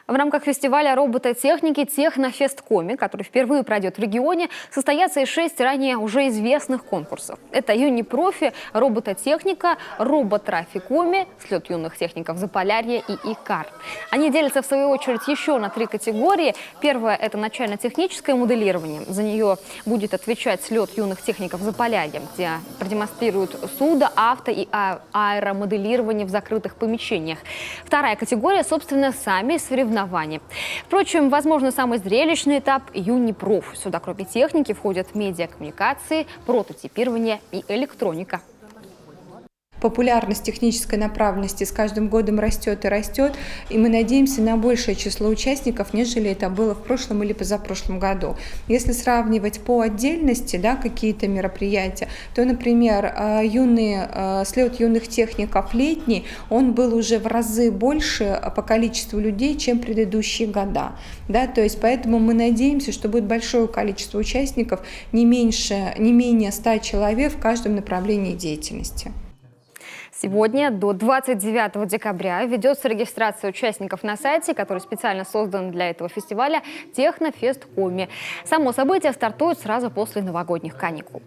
В рамках фестиваля робототехники «Технофест Коми», который впервые пройдет в регионе, состоятся и 6 ранее уже известных конкурсов. Это «Юнипрофи», «Робототехника», «Роботрафикоми», «Слет юных техников Заполярья» и «Икар». Они делятся, в свою очередь, еще на 3 категории. Первая – это начально-техническое моделирование. За нее будет отвечать «Слет юных техников Заполярья», где продемонстрируют судо-, авто- и аэромоделирование в закрытых помещениях. Вторая категория, собственно, сами соревнования. Впрочем, возможно, самый зрелищный этап – Юнипроф. Сюда, кроме техники, входят медиакоммуникации, прототипирование и электроника. Популярность технической направленности с каждым годом растет и растет, и мы надеемся на большее число участников, нежели это было в прошлом или позапрошлом году. Если сравнивать по отдельности, да, какие-то мероприятия, то, например, слет юных техников летний, он был уже в разы больше по количеству людей, чем предыдущие года. Да, то есть поэтому мы надеемся, что будет большое количество участников, не менее 100 человек в каждом направлении деятельности. Сегодня до 29 декабря ведется регистрация участников на сайте, который специально создан для этого фестиваля «Технофест Коми». Само событие стартует сразу после новогодних каникул.